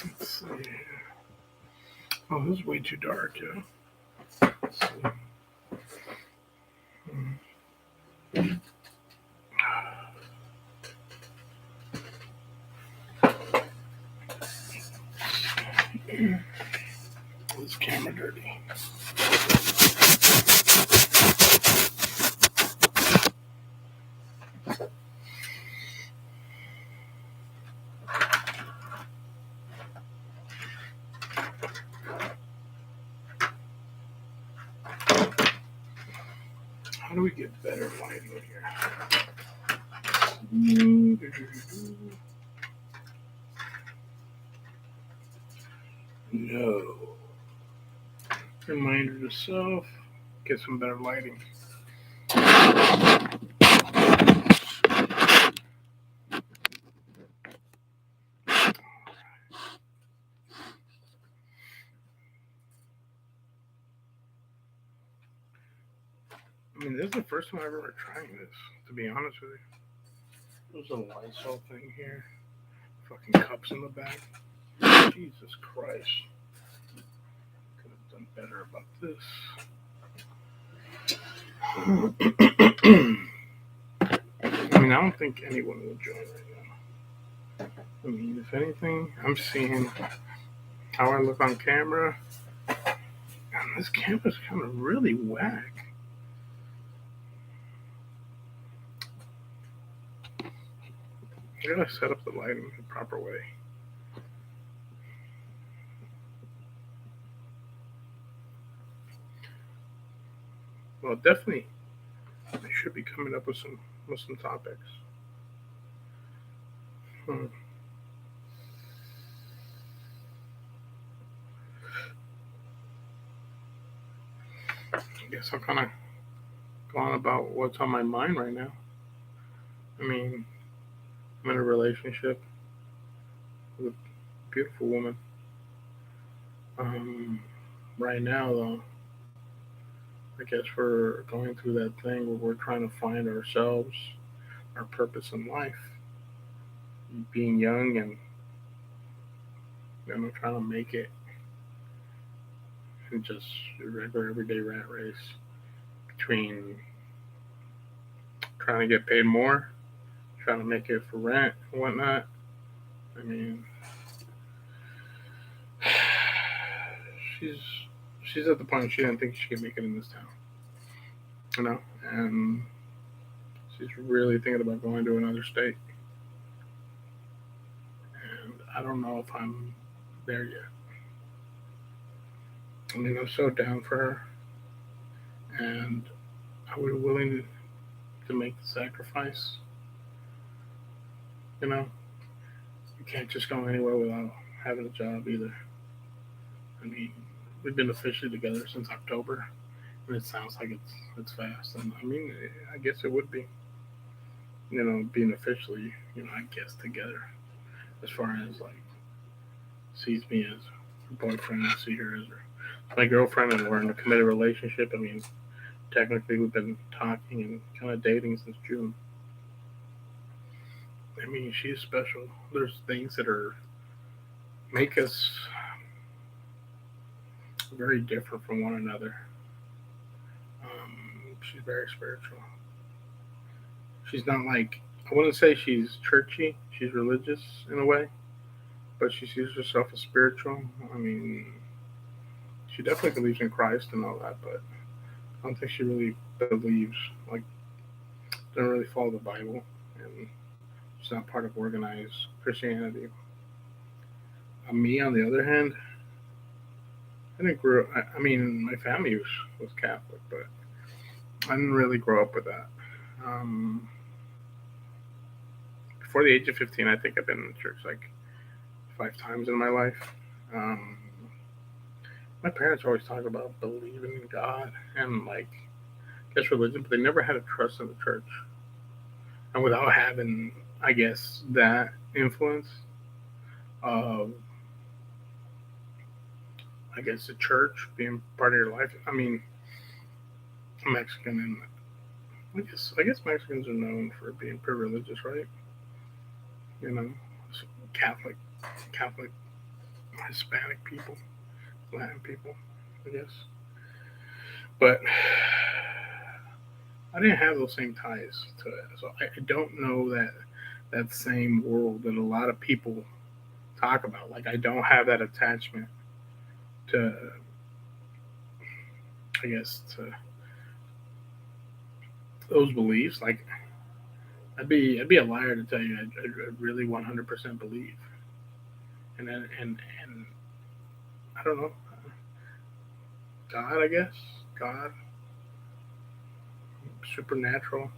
Let's see. Oh, this is way too dark, yeah. Let's see. This camera dirty. How do we get better lighting here? No. Reminder to self, get some better lighting. I mean, this is the first time I've ever trying this, to be honest with you. There's a Lysol thing here. Fucking cups in the back. Jesus Christ. Could have done better about this. I mean, I don't think anyone will join right now. I mean, if anything, I'm seeing how I look on camera. And this camera's kind of really whack. I gotta set up the lighting the proper way. Well, definitely, I should be coming up with some topics. I guess I'll kind of go on about what's on my mind right now. I mean, I'm in a relationship with a beautiful woman. Right now, though, I guess we're going through that thing where we're trying to find ourselves, our purpose in life. Being young and trying to make it, and just a regular everyday rat race between trying to get paid more, trying to make it for rent and whatnot. I mean, she's at the point she didn't think she could make it in this town, and she's really thinking about going to another state. And I don't know if I'm there yet. I mean, I'm so down for her, and I was willing to make the sacrifice. You can't just go anywhere without having a job either. I mean, we've been officially together since October, and it sounds like it's fast. And I mean, I guess it would be, being officially, I guess together. As far as like sees me as her boyfriend, I see her as my girlfriend, and we're in a committed relationship. I mean, technically we've been talking and kind of dating since June. I mean, she's special. There's things that make us very different from one another. She's very spiritual. She's not like, I wouldn't say she's churchy. She's religious in a way, but she sees herself as spiritual. I mean, she definitely believes in Christ and all that, but I don't think she really believes, like, doesn't really follow the Bible, and she's not part of organized Christianity. Me, on the other hand, I didn't grow. I mean, my family was Catholic, but I didn't really grow up with that. Before the age of 15, I think I've been in church like 5 times in my life. Um, my parents always talk about believing in God and like, I guess religion, but they never had a trust in the church. And without having, I guess, that influence of, I guess, the church being part of your life. I mean, I'm Mexican, and I guess Mexicans are known for being pretty religious, right? You know, Catholic, Catholic, Hispanic people, Latin people, I guess. But I didn't have those same ties to it, so I don't know that same world that a lot of people talk about. Like I don't have that attachment to, I guess, to those beliefs. Like I'd be a liar to tell you I really 100% believe. And I don't know, God, I guess, God, supernatural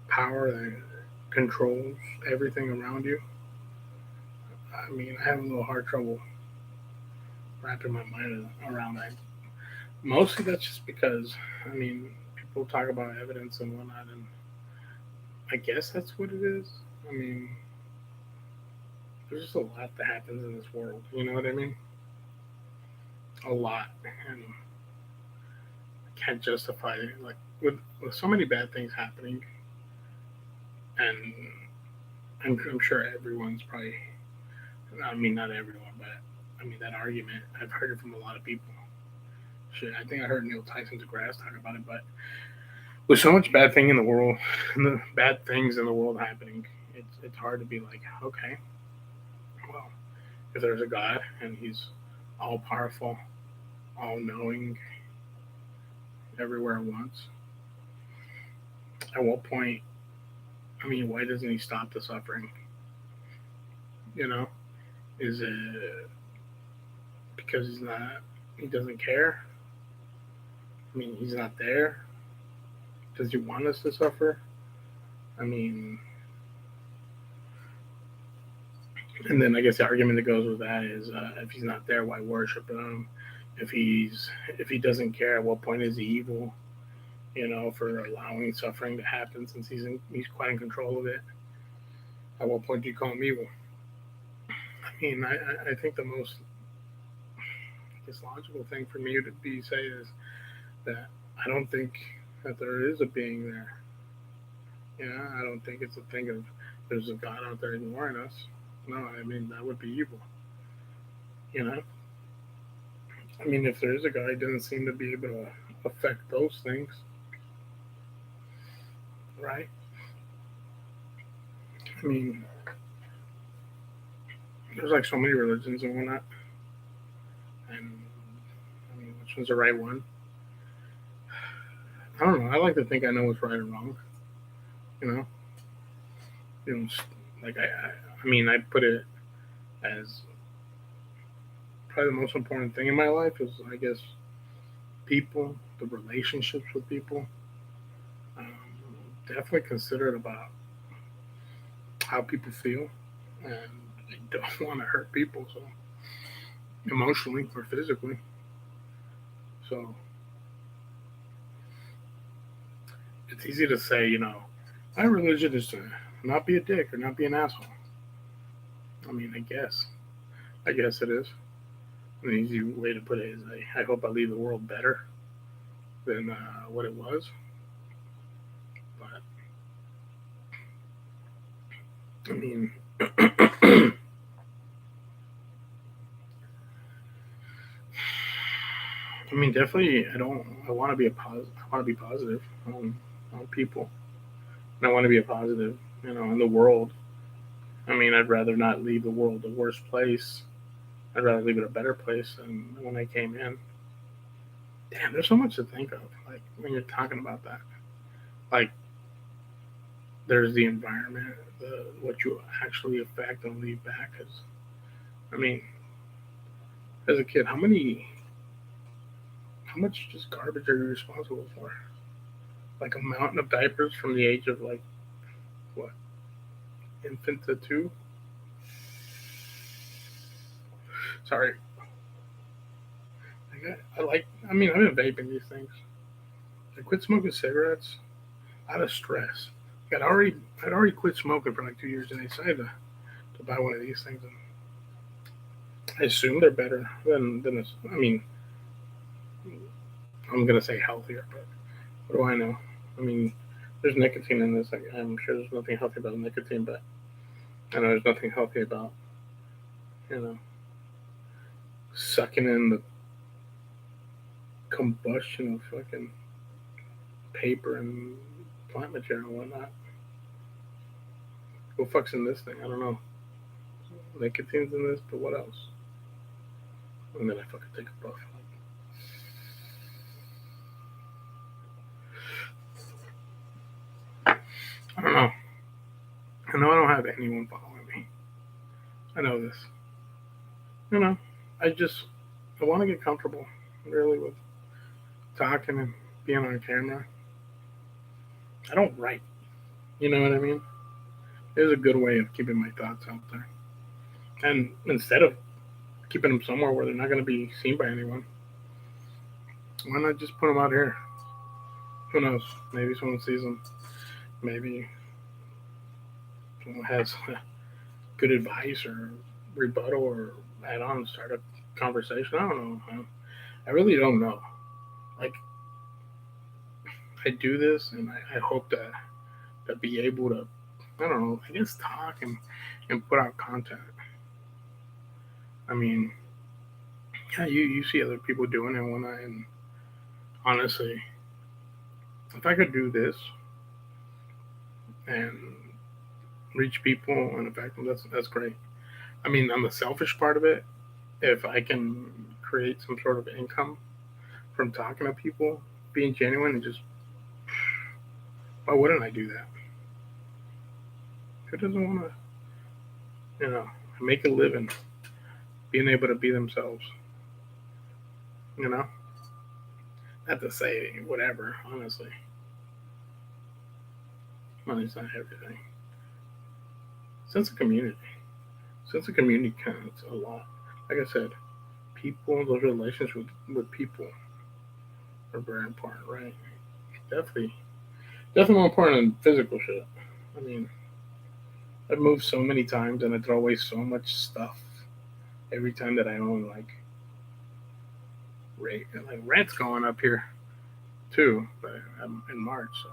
power that controls everything around you. I mean, I have a little hard trouble wrapping my mind around that. Mostly that's just because, I mean, people talk about evidence and whatnot, and I guess that's what it is. I mean, there's just a lot that happens in this world. You know what I mean? A lot, and I can't justify it. Like with so many bad things happening, and I'm sure everyone's probably. I mean, not everyone, but I mean that argument. I've heard it from a lot of people. Shit, I think I heard Neil Tyson deGrasse talk about it, but with so much bad thing in the world, and the bad things in the world happening, it's hard to be like, okay, well, if there's a God and He's all powerful, all knowing, everywhere at once, at what point? I mean, why doesn't He stop the suffering? You know, is it because He's not? He doesn't care. I mean, He's not there. Does He want us to suffer? I mean, and then I guess the argument that goes with that is, if He's not there, why worship Him? If He doesn't care, at what point is He evil? You know, for allowing suffering to happen since He's quite in control of it. At what point do you call Him evil? I mean, I think the most, I guess, logical thing for me to be say is that I don't think that there is a being there. Yeah, I don't think it's a thing of there's a God out there ignoring us. No, I mean that would be evil. You know, I mean if there is a God, He doesn't seem to be able to affect those things, right? I mean, there's like so many religions and whatnot, and I mean, which one's the right one? I don't know. I like to think I know what's right and wrong. You know, you know, like I mean, I put it as probably the most important thing in my life is, I guess, people, the relationships with people. Um, Definitely considerate about how people feel, and I don't want to hurt people, so emotionally or physically. So it's easy to say, my religion is to not be a dick or not be an asshole. I mean, I guess it is. An easy way to put it is, I hope I leave the world better than what it was. But I mean, I mean, definitely, I don't. I want to be a positive. I want to be positive on people, and I want to be a positive, in the world. I mean, I'd rather not leave the world a worse place. I'd rather leave it a better place than when I came in. Damn, there's so much to think of. Like when you're talking about that, like there's the environment, what you actually affect and leave back. Because I mean, as a kid, how much just garbage are you responsible for? Like a mountain of diapers from the age of like what, infant to two? Sorry, I like. I mean, I've been vaping these things. I quit smoking cigarettes out of stress. I'd already quit smoking for like 2 years, and I decided to buy one of these things. And I assume they're better than this. I mean, I'm gonna say healthier, but what do I know? I mean, there's nicotine in this. I'm sure there's nothing healthy about nicotine, but I know there's nothing healthy about, you know, sucking in the combustion of fucking paper and plant material and whatnot. What fuck's in this thing? I don't know. Nicotine's in this, but what else? And then I fucking take a puff. I don't know. I know I don't have anyone following me. I know this. You know, I want to get comfortable, really, with talking and being on camera. I don't write. You know what I mean? There's a good way of keeping my thoughts out there. And instead of keeping them somewhere where they're not going to be seen by anyone, why not just put them out here? Who knows? Maybe someone sees them. Maybe someone has good advice or rebuttal or add on, start a conversation. I don't know. I really don't know. Like, I do this and I hope to be able to, I don't know, I guess talk and put out content. I mean, yeah, you see other people doing it and whatnot, and honestly, if I could do this and reach people and affect them, that's great. I mean, on the selfish part of it, if I can create some sort of income from talking to people, being genuine, and just why wouldn't I do that? Who doesn't want to, make a living, being able to be themselves? You know, not to say whatever. Honestly, money's not everything. Sense of community, sense of community counts a lot. Like I said, people, those relations with people are very important, right? Definitely, definitely more important than physical shit. I mean, I've moved so many times and I throw away so much stuff every time that I own. Like rent's going up here too, but I'm in March, so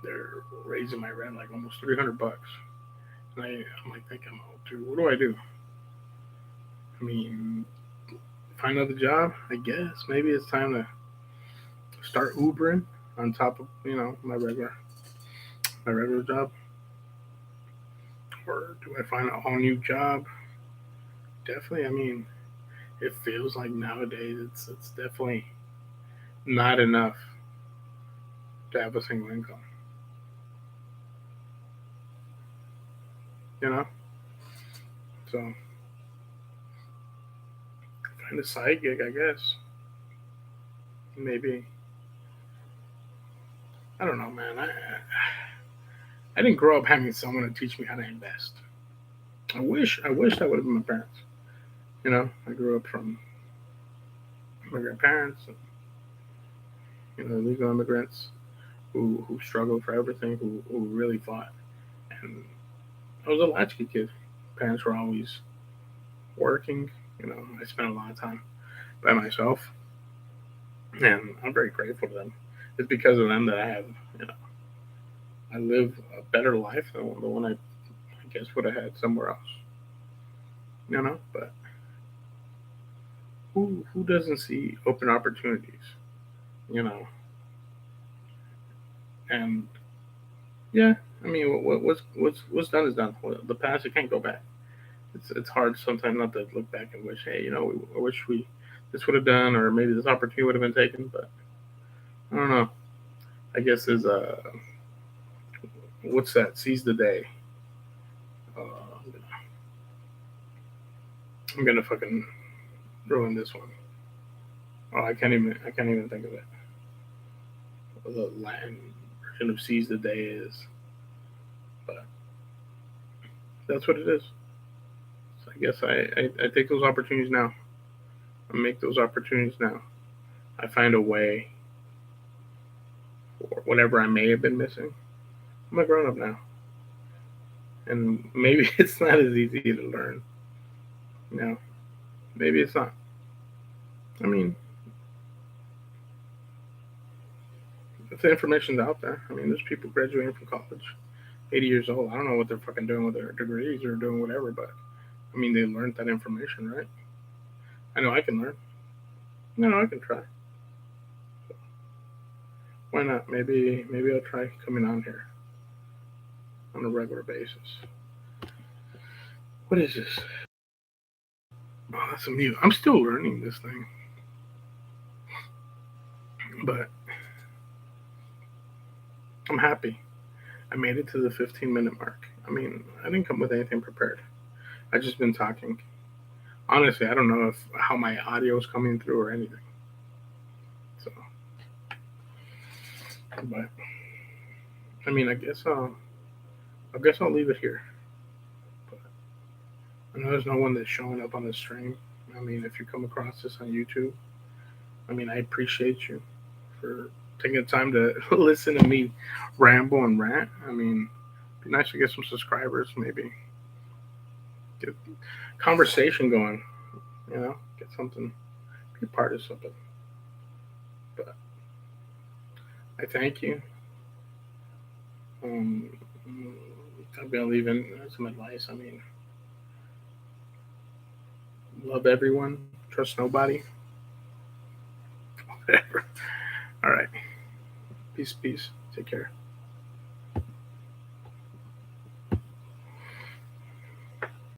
they're raising my rent like almost $300. And I'm like thinking, oh, dude, what do I do? I mean, find another job, I guess. Maybe it's time to start Ubering on top of my regular job, or do I find a whole new job? Definitely. I mean, it feels like nowadays it's definitely not enough to have a single income. You know, so find a side gig, I guess. Maybe I don't know, man. I didn't grow up having someone to teach me how to invest. I wish that would have been my parents. I grew up from immigrant parents, legal immigrants who struggled for everything, who really fought. And I was a latchkey kid. Parents were always working. I spent a lot of time by myself, and I'm very grateful to them. It's because of them that you know, I live a better life than the one I guess would have had somewhere else. But who doesn't see open opportunities? You know, and yeah, I mean, what's done is done. The past, you can't go back. It's hard sometimes not to look back and wish, hey, I wish we this would have done, or maybe this opportunity would have been taken. But I don't know. I guess is what's that? Seize the day. I'm gonna fucking ruin this one. Oh, I can't even think of it. What the Latin version of seize the day is, but that's what it is. So I guess I take those opportunities now. I make those opportunities now. I find a way for whatever I may have been missing. I'm a grown up now, and maybe it's not as easy to learn. You know, maybe it's not. I mean, if the information's out there, I mean, there's people graduating from college, 80 years old. I don't know what they're fucking doing with their degrees or doing whatever, but I mean, they learned that information, right? I know I can learn. No, I can try. So why not? Maybe I'll try coming on here on a regular basis. What is this? Oh, that's a mute. I'm still learning this thing, but I'm happy. I made it to the 15-minute mark. I mean, I didn't come with anything prepared. I just been talking. Honestly, I don't know if how my audio is coming through or anything. So, but I mean, I guess I'll leave it here. But I know there's no one that's showing up on the stream. I mean, if you come across this on YouTube, I mean, I appreciate you for taking the time to listen to me ramble and rant. I mean, it'd be nice to get some subscribers, maybe get conversation going. Get something, be part of something. But I thank you. Um, I'm gonna leave in some advice. I mean, love everyone, trust nobody, whatever. All right, peace, peace. Take care.